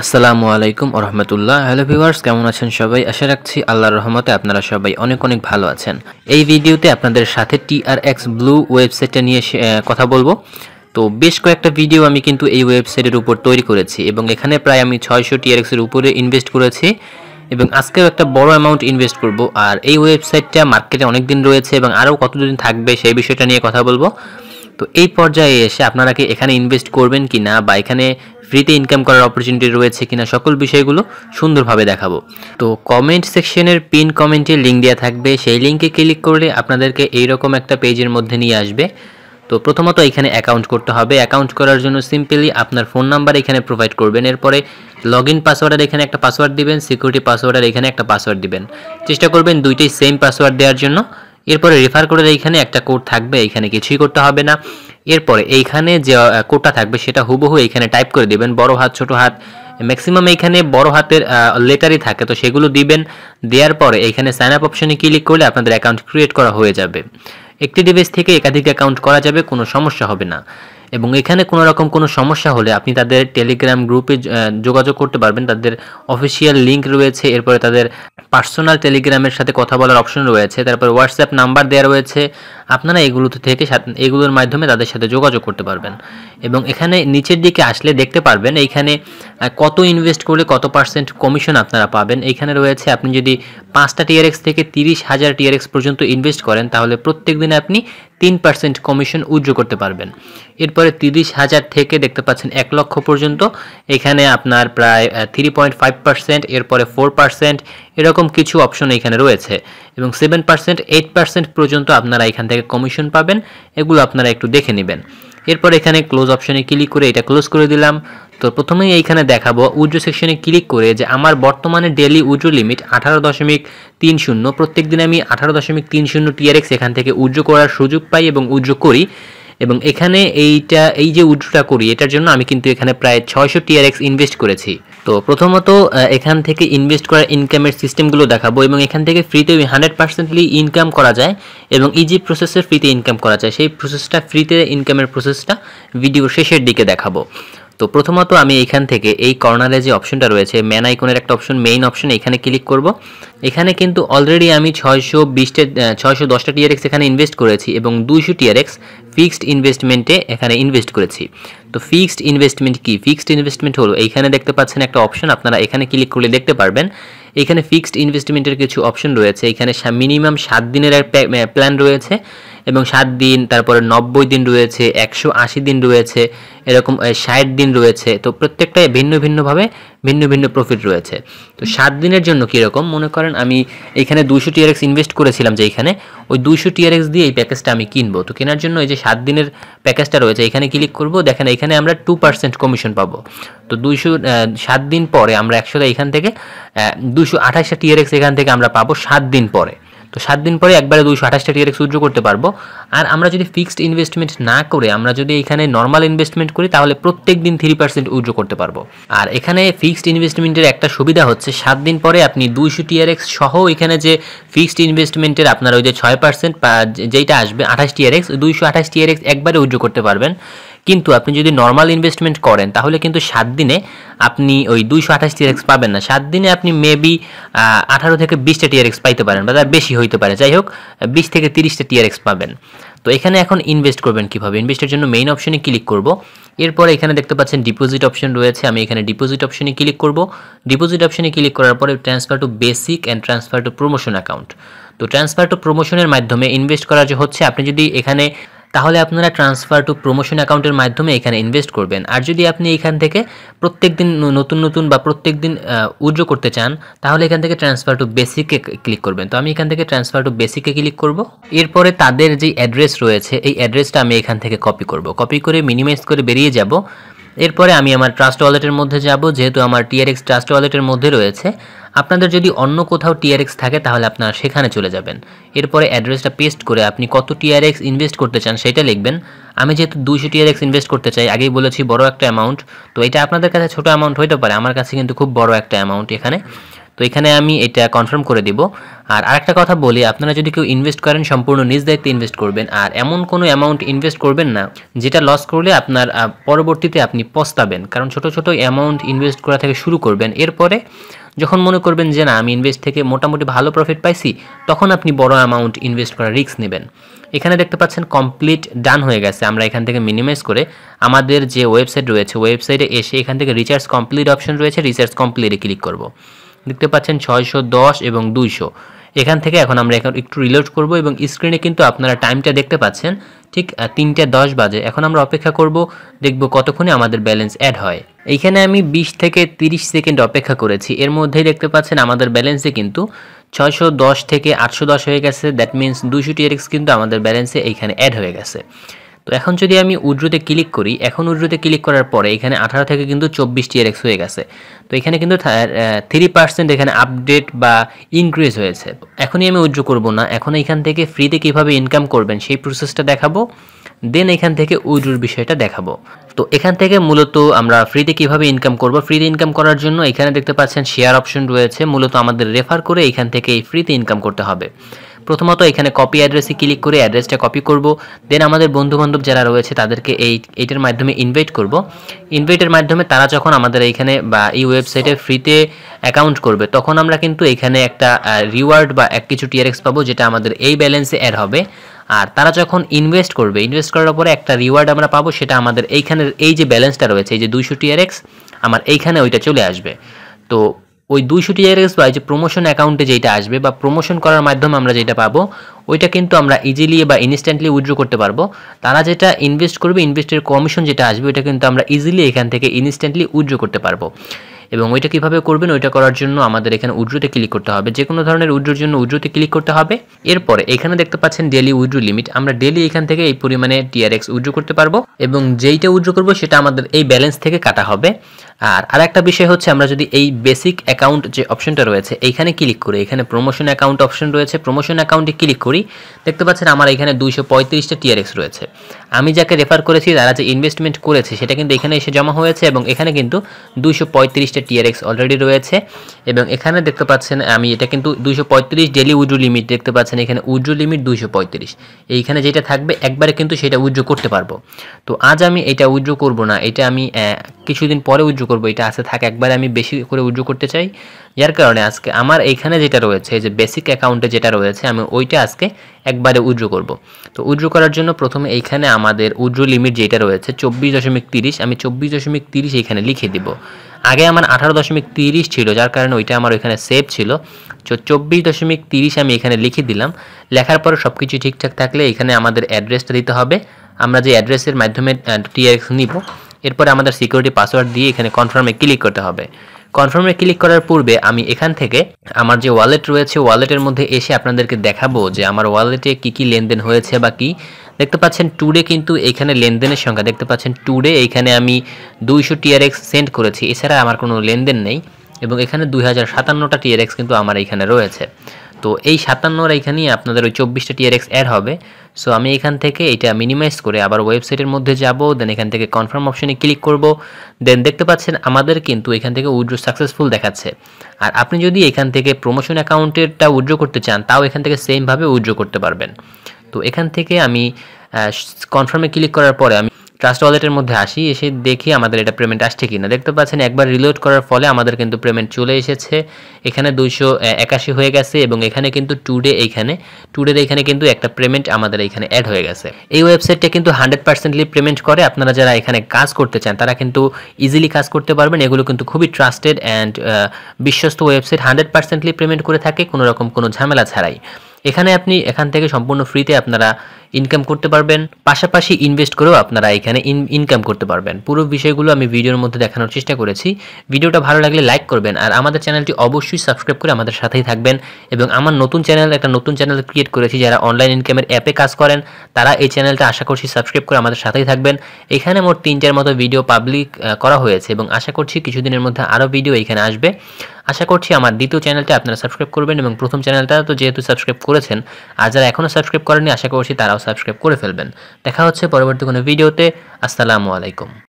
আসসালামু আলাইকুম ওয়া রাহমাতুল্লাহ। হ্যালো ভিউয়ার্স, কেমন আছেন সবাই? আশা রাখছি আল্লাহর রহমতে আপনারা সবাই অনেক অনেক ভালো আছেন। এই ভিডিওতে আপনাদের সাথে TRX ব্লু ওয়েবসাইটটা নিয়ে কথা বলবো। তো বেশ কয়েকটা ভিডিও আমি কিন্তু এই ওয়েবসাইটের উপর তৈরি করেছি এবং এখানে প্রায় আমি 600 TRX এর উপরে ইনভেস্ট করেছি এবং আজকেও একটা বড় অ্যামাউন্ট ইনভেস্ট করব। আর এই ওয়েবসাইটটা মার্কেটে অনেক দিন রয়েছে এবং আরও কতদিন থাকবে সেই বিষয়টা নিয়ে কথা বলবো। তো এই পর্যায়ে এসে আপনারা কি এখানে ইনভেস্ট করবেন কিনা বা এখানে ফ্রিতে ইনকাম করার অপরচুনিটি রয়েছে কিনা সকল বিষয়গুলো সুন্দরভাবে দেখাবো। তো কমেন্ট সেকশনের পিন কমেন্টে লিঙ্ক দেওয়া থাকবে, সেই লিঙ্কে ক্লিক করলে আপনাদেরকে এইরকম একটা পেজের মধ্যে নিয়ে আসবে। তো প্রথমত এখানে অ্যাকাউন্ট করতে হবে। অ্যাকাউন্ট করার জন্য সিম্পলি আপনার ফোন নাম্বার এখানে প্রোভাইড করবেন, এরপরে লগইন পাসওয়ার্ডের এখানে একটা পাসওয়ার্ড দিবেন, সিকিউরিটি পাসওয়ার্ডের এখানে একটা পাসওয়ার্ড দিবেন। চেষ্টা করবেন দুইটাই সেম পাসওয়ার্ড দেওয়ার জন্য। এরপরে রেফার কোডের এইখানে একটা কোড থাকবে, এইখানে কিছুই করতে হবে না। এরপরে এইখানে যে কোডটা থাকবে সেটা হুবহু এইখানে টাইপ করে দিবেন, বড় হাত ছোট হাত ম্যাক্সিমাম এইখানে বড় হাতের লেটারই থাকে, তো সেগুলো দিবেন। দেওয়ার পরে এইখানে সাইন আপ অপশনে ক্লিক করলে আপনাদের অ্যাকাউন্ট ক্রিয়েট করা হয়ে যাবে। একটি ডিভাইস থেকে একাধিক অ্যাকাউন্ট করা যাবে, কোনো সমস্যা হবে না। এবং এখানে কোনো রকম কোনো সমস্যা হলে আপনি তাদের টেলিগ্রাম গ্রুপে যোগাযোগ করতে পারবেন, তাদের অফিসিয়াল লিঙ্ক রয়েছে, এরপরে তাদের পার্সোনাল টেলিগ্রামের সাথে কথা বলার অপশন রয়েছে, তারপর হোয়াটসঅ্যাপ নাম্বার দেওয়া রয়েছে। আপনারা এগুলোতে থেকে এগুলোর মাধ্যমে তাদের সাথে যোগাযোগ করতে পারবেন। এবং এখানে নিচের দিকে আসলে দেখতে পারবেন এইখানে কত ইনভেস্ট করলে কত পার্সেন্ট কমিশন আপনারা পাবেন। এইখানে রয়েছে আপনি যদি 5টা TRX থেকে 30,000 TRX পর্যন্ত ইনভেস্ট করেন তাহলে প্রত্যেক দিনে আপনি 3% কমিশন উইথড্র করতে পারবেন। এরপরে 30,000 থেকে দেখতে পাচ্ছেন 1 লক্ষ পর্যন্ত এখানে আপনার প্রায় 3.5%, এরপরে 4%, এরকম কিছু অপশন এখানে রয়েছে এবং 7%, 8% পর্যন্ত আপনারা এখান থেকে কমিশন পাবেন। এগুলো আপনারা একটু দেখে নেবেন। এরপর এখানে ক্লোজ অপশনে ক্লিক করে এটা ক্লোজ করে দিলাম। তো প্রথমেই এইখানে দেখাবো উইথড্র সেকশনে ক্লিক করে যে আমার বর্তমানে ডেইলি উইথড্র লিমিট 18.30। প্রত্যেক দিন আমি 18.30 TRX এখান থেকে উইথড্র করার সুযোগ পাই এবং উইথড্র করি। এবং এখানে এই যে উইথড্রটা করি এটার জন্য আমি কিন্তু এখানে প্রায় 600 TRX ইনভেস্ট করেছি। তো প্রথমত এখান থেকে ইনভেস্ট করার ইনকামের সিস্টেমগুলো দেখাবো এবং এখান থেকে ফ্রিতে 100%লি ইনকাম করা যায় এবং ইজি প্রসেসে ফ্রিতে ইনকাম করা যায়। সেই প্রসেসটা ফ্রিতে ইনকামের প্রসেসটা ভিডিওর শেষের দিকে দেখাবো। তো প্রথমত আমি এখান থেকে এই কর্নারে যে অপশনটা রয়েছে ম্যান আইকনের একটা অপশন, মেইন অপশন, এখানে ক্লিক করব। এখানে কিন্তু অলরেডি আমি 610টা TRX এখানে ইনভেস্ট করেছি এবং 200 TRX ফিক্সড ইনভেস্টমেন্টে এখানে ইনভেস্ট করেছি। তো ফিক্সড ইনভেস্টমেন্ট কি? ফিক্সড ইনভেস্টমেন্ট হলো এইখানে দেখতে পাচ্ছেন একটা অপশন, আপনারা এখানে ক্লিক করলে দেখতে পারবেন এখানে ফিক্সড ইনভেস্টমেন্টের কিছু অপশন রয়েছে। এখানে মিনিমাম 7 দিনের প্ল্যান রয়েছে এবং 7 দিন, তারপরে 90 দিন রয়েছে, 180 দিন রয়েছে, এরকম 60 দিন রয়েছে। তো প্রত্যেকটাই ভিন্ন ভিন্নভাবে ভিন্ন ভিন্ন প্রফিট রয়েছে। তো 7 দিনের জন্য কীরকম, মনে করেন আমি এইখানে 200 TRX ইনভেস্ট করেছিলাম, যে এইখানে ওই 200 TRX দিয়ে এই প্যাকেজটা আমি কিনবো। তো কেনার জন্য এই যে 7 দিনের প্যাকেজটা রয়েছে এখানে ক্লিক করব। দেখেন এখানে আমরা 2% কমিশন পাবো। তো 7 দিন পরে আমরা একসাথে এখান থেকে 228টা TRX এখান থেকে আমরা পাবো 7 দিন পরে। তো 7 দিন পরে একবারে 228টা TRX উইথড্র করতে পারবো। আর আমরা যদি ফিক্সড ইনভেস্টমেন্ট না করে আমরা যদি এখানে নর্মাল ইনভেস্টমেন্ট করি তাহলে প্রত্যেক দিন 3% উইথড্র করতে পারবো। আর এখানে ফিক্সড ইনভেস্টমেন্টের একটা সুবিধা হচ্ছে 7 দিন পরে আপনি 200 TRX সহ এখানে যে ফিক্সড ইনভেস্টমেন্টের আপনার ওই যে 6% যেইটা আসবে 28 TRX, 228 TRX একবারে উইথড্র করতে পারবেন। কিন্তু আপনি যদি নর্মাল ইনভেস্টমেন্ট করেন তাহলে কিন্তু 7 দিনে আপনি ওই 228 TRX পাবেন না। 7 দিনে আপনি মেবি 18 থেকে 20টা TRX পাইতে পারেন বা তার বেশি হইতে পারে, যাই হোক 20 থেকে 30টা TRX পাবেন। তো এখানে এখন ইনভেস্ট করবেন কিভাবে? ইনভেস্টের জন্য মেইন অপশনে ক্লিক করব। এরপরে এখানে দেখতে পাচ্ছেন ডিপোজিট অপশন রয়েছে, আমি এখানে ডিপোজিট অপশনে ক্লিক করব। ডিপোজিট অপশনে ক্লিক করার পরে transfer to basic and transfer to promotion account. তো ট্রান্সফার টু প্রমোশনের মাধ্যমে ইনভেস্ট করা যে হচ্ছে আপনি যদি এখানে, তাহলে আপনারা ট্রান্সফার টু প্রমোশন অ্যাকাউন্টের মাধ্যমে এখানে ইনভেস্ট করবেন। আর যদি আপনি এখান থেকে প্রত্যেক দিন নতুন নতুন বা প্রত্যেক দিন উইথড্র করতে চান তাহলে এখান থেকে ট্রান্সফার টু বেসিকে ক্লিক করবেন। তো আমি এখান থেকে ট্রান্সফার টু বেসিকে ক্লিক করব। এরপরে তাদের যে অ্যাড্রেস রয়েছে এই অ্যাড্রেসটা আমি এখান থেকে কপি করব। কপি করে মিনিমাইজ করে বেরিয়ে যাব। এরপরে আমি আমার ট্রাস্ট ওয়ালেটের মধ্যে যাব, যেহেতু আমার TRX ট্রাস্ট ওয়ালেটের মধ্যে রয়েছে। আপনাদের যদি অন্য কোথাও TRX থাকে তাহলে আপনারা সেখানে চলে যাবেন। এরপরে অ্যাড্রেসটা পেস্ট করে আপনি কত TRX ইনভেস্ট করতে চান সেটা লিখবেন। আমি যেহেতু 200 TRX ইনভেস্ট করতে চাই, আগেই বলেছি বড় একটা অ্যামাউন্ট, তো এটা আপনাদের কাছে ছোট অ্যামাউন্ট হইতে পারে, আমার কাছে কিন্তু খুব বড় একটা অ্যামাউন্ট এখানে। তো এখানে আমি এটা কনফার্ম করে দিব। আর আরেকটা কথা বলি, আপনারা যদি কেউ ইনভেস্ট করেন সম্পূর্ণ নিজ দায়িত্বে ইনভেস্ট করবেন, আর এমন কোনো অ্যামাউন্ট ইনভেস্ট করবেন না যেটা লস করলে আপনার পরবর্তীতে আপনি পস্তাবেন। কারণ ছোট ছোট অ্যামাউন্ট ইনভেস্ট করা থেকে শুরু করবেন, এরপরে যখন মনে করবেন যে না আমি ইনভেস্ট থেকে মোটামুটি ভালো প্রফিট পাইছি, তখন আপনি বড় অ্যামাউন্ট ইনভেস্ট করার রিস্ক নেবেন। এখানে দেখতে পাচ্ছেন কমপ্লিট ডান হয়ে গেছে। আমরা এখান থেকে মিনিমাইজ করে আমাদের যে ওয়েবসাইট রয়েছে ওয়েবসাইটে এসে এখান থেকে রিচার্জ কমপ্লিট অপশন রয়েছে, রিচার্জ কমপ্লিটে ক্লিক করব। দেখতে পাচ্ছেন 610 এবং 200। এখান থেকে এখন আমরা একটু রিলোড করব এবং স্ক্রিনে কিন্তু আপনারা টাইমটা দেখতে পাচ্ছেন ঠিক 3:10 বাজে। এখন আমরা অপেক্ষা করব, দেখব কতক্ষণে আমাদের ব্যালেন্স অ্যাড হয়। এইখানে আমি 20 থেকে 30 সেকেন্ড অপেক্ষা করেছি, এর মধ্যেই দেখতে পাচ্ছেন আমাদের ব্যালেন্সে কিন্তু 610 থেকে 810 হয়ে গেছে। দ্যাট মিনস 200 TRX কিন্তু আমাদের ব্যালেন্সে এইখানে অ্যাড হয়ে গেছে। তো এখন যদি আমি উইথড্রোতে ক্লিক করি, এখন উইথড্রোতে ক্লিক করার পরে এখানে 18 থেকে কিন্তু 24 TRX হয়ে গেছে। তো এখানে কিন্তু 3% এখানে আপডেট বা ইনক্রিজ হয়েছে। এখনই আমি উইথড্রো করব না, এখন এখান থেকে ফ্রিতে কিভাবে ইনকাম করবেন সেই প্রসেসটা দেখাবো, দেন এখান থেকে উইথড্রোর বিষয়টা দেখাবো। তো এখান থেকে মূলত আমরা ফ্রিতে কিভাবে ইনকাম করব, ফ্রিতে ইনকাম করার জন্য এখানে দেখতে পাচ্ছেন শেয়ার অপশন রয়েছে। মূলত আমাদের রেফার করে এখান থেকে এই ফ্রিতে ইনকাম করতে হবে। প্রথমত এখানে কপি অ্যাড্রেসে ক্লিক করে অ্যাড্রেসটা কপি করব, দেন আমাদের বন্ধুবান্ধব যারা রয়েছে তাদেরকে এইটার মাধ্যমে ইনভাইট করব। ইনভাইটের মাধ্যমে তারা যখন আমাদের এইখানে বা এই ওয়েবসাইটে ফ্রিতে অ্যাকাউন্ট করবে, তখন আমরা কিন্তু এখানে একটা রিওয়ার্ড বা কিছু টিআরএক্স পাবো, যেটা আমাদের এই ব্যালেন্সে অ্যাড হবে। আর তারা যখন ইনভেস্ট করবে, ইনভেস্ট করার পরে একটা রিওয়ার্ড আমরা পাবো, সেটা আমাদের এইখানের এই যে ব্যালেন্সটা রয়েছে, এই যে 200 টিআরএক্স, আমার এইখানে ওইটা চলে আসবে। তো ওই 200 টিআরএক্স বা যে প্রমোশন অ্যাকাউন্টে যেটা আসবে বা প্রমোশন করার মাধ্যমে আমরা যেটা পাবো, ওইটা কিন্তু আমরা ইজিলি বা ইনস্ট্যান্টলি উইথড্র করতে পারবো। তারা যেটা ইনভেস্ট করবে, ইনভেস্টের কমিশন যেটা আসবে, ওইটা কিন্তু আমরা ইজিলি এখান থেকে ইনস্ট্যান্টলি উইথড্র করতে পারবো। এবং ওইটা কিভাবে করবেন, ওইটা করার জন্য আমাদের এখানে উইথড্রোতে ক্লিক করতে হবে। যে কোনো ধরনের উইথড্রোর জন্য উইথড্রোতে ক্লিক করতে হবে। এরপরে এখানে দেখতে পাচ্ছেন ডেইলি উইথড্রো লিমিট, আমরা ডেইলি এখান থেকে এই পরিমাণে টিআরএক্স উইথড্রো করতে পারবো, এবং যেইটা উইথড্রো করবো সেটা আমাদের এই ব্যালেন্স থেকে কাটা হবে। আর আরেকটা বিষয় হচ্ছে, আমরা যদি এই বেসিক অ্যাকাউন্ট যে অপশনটা রয়েছে এইখানে ক্লিক করি, এখানে প্রমোশন অ্যাকাউন্ট অপশন রয়েছে, প্রমোশন অ্যাকাউন্টে ক্লিক করি, দেখতে পাচ্ছেন আমার এখানে 235টা টিআরএক্স রয়েছে। আমি যাকে রেফার করেছি তারা যে ইনভেস্টমেন্ট করেছে সেটা কিন্তু এখানে এসে জমা হয়েছে, এবং এখানে কিন্তু 235টা টিআরএক্স অলরেডি রয়েছে। এবং এখানে দেখতে পাচ্ছেন আমি এটা কিন্তু 235 ডেইলি উইথড্রো লিমিট, দেখতে পাচ্ছেন এখানে উইথড্রো লিমিট 235। এইখানে যেটা থাকবে একবারে কিন্তু সেটা উইথড্রো করতে পারবো। তো আজ আমি এটা উইথড্রো করব না, এটা আমি কিছুদিন পরে উইথড্রো করবো। এটা আছে থাক, একবারে আমি বেশি করে উইথড্রো করতে চাই, যার কারণে আজকে আমার এইখানে যেটা রয়েছে, এই যে বেসিক অ্যাকাউন্টে যেটা রয়েছে, আমি ওইটা আজকে একবারে উইথড্র করব। তো উইথড্র করার জন্য প্রথমে এইখানে আমাদের উইথড্র লিমিট যেটা রয়েছে 24.30, আমি 24.30 এইখানে লিখে দিব। আগে আমার 18.30 ছিল, যার কারণে ওইটা আমার ওইখানে সেভ ছিল। 24.30 আমি এখানে লিখে দিলাম। লেখার পরে সব কিছু ঠিকঠাক থাকলে এখানে আমাদের অ্যাড্রেসটা দিতে হবে, আমরা যে অ্যাড্রেসের মাধ্যমে টিআরএক্স নিব। এরপরে আমাদের সিকিউরিটি পাসওয়ার্ড দিয়ে এখানে কনফার্মে ক্লিক করতে হবে। কনফার্মে ক্লিক করার পূর্বে আমি এখান থেকে আমার যে ওয়ালেট রয়েছে ওয়ালেটের মধ্যে এসে আপনাদেরকে দেখাবো যে আমার ওয়ালেটে কি লেনদেন হয়েছে বা কি। দেখতে পাচ্ছেন টুডে কিন্তু এখানে লেনদেনের সংখ্যা দেখতে পাচ্ছেন, টুডে এইখানে আমি 200 টিআরএক্স সেন্ড করেছি, এছাড়া আমার কোনো লেনদেন নেই। এবং এখানে 2057টা টিআরএক্স কিন্তু আমার এইখানে রয়েছে। তো এই 57 এইখানেই আপনাদের ওই 24টা টিআরএক্স অ্যাড হবে। সো আমি এখান থেকে এটা মিনিমাইজ করে আবার ওয়েবসাইটের মধ্যে যাব, দেন এখান থেকে কনফার্ম অপশনে ক্লিক করব। দেন দেখতে পাচ্ছেন আমাদের কিন্তু এখান থেকে উইথড্র সাকসেসফুল দেখাচ্ছে। আর আপনি যদি এখান থেকে প্রমোশন অ্যাকাউন্টেরটা উইথড্র করতে চান, তাও এখান থেকে সেমভাবে উইথড্র করতে পারবেন। তো এখান থেকে আমি কনফার্মে ক্লিক করার পরে আমি ট্রাস্ট ওয়ালেটের মধ্যে আসি, এসে দেখি আমাদের এটা পেমেন্ট আসছে কিনা। দেখতে পাচ্ছেন একবার রিলোড করার ফলে আমাদের কিন্তু পেমেন্ট চলে এসেছে, এখানে 281 হয়ে গেছে। এবং এখানে কিন্তু টুডের এখানে কিন্তু একটা পেমেন্ট আমাদের এখানে অ্যাড হয়ে গেছে। এই ওয়েবসাইটটা কিন্তু 100%লি পেমেন্ট করে। আপনারা যারা এখানে কাজ করতে চান তারা কিন্তু ইজিলি কাজ করতে পারবেন। এগুলো কিন্তু খুবই ট্রাস্টেড অ্যান্ড বিশ্বস্ত ওয়েবসাইট, 100%লি পেমেন্ট করে থাকে কোনো রকম কোনো ঝামেলা ছাড়াই। এখানে আপনি এখান থেকে সম্পূর্ণ ফ্রিতে আপনারা ইনকাম করতে পারবেন, পাশাপাশি ইনভেস্ট করেও আপনারা এখানে ইনকাম করতে পারবেন। পুরো বিষয়গুলো আমি ভিডিওর মধ্যে দেখানোর চেষ্টা করেছি। ভিডিওটা ভালো লাগলে লাইক করবেন, আর আমাদের চ্যানেলটি অবশ্যই সাবস্ক্রাইব করে আমাদের সাথেই থাকবেন। এবং আমার একটা নতুন চ্যানেল ক্রিয়েট করেছি, যারা অনলাইন ইনকামের অ্যাপে কাজ করেন তারা এই চ্যানেলটা আশা করছি সাবস্ক্রাইব করে আমাদের সাথেই থাকবেন। এখানে মোট 3-4 মতো ভিডিও পাবলিক করা হয়েছে, এবং আশা করছি কিছুদিনের মধ্যে আরও ভিডিও এখানে আসবে। আশা করছি আমার দ্বিতীয় চ্যানেলটা আপনারা সাবস্ক্রাইব করবেন, এবং প্রথম চ্যানেলটা তো যেহেতু সাবস্ক্রাইব করেছেন, আর যারা এখনও সাবস্ক্রাইব করেননি আশা করছি তারাও সাবস্ক্রাইব করে ফেলবেন। দেখা হচ্ছে পরবর্তী কোনো ভিডিওতে। আসসালামু আলাইকুম।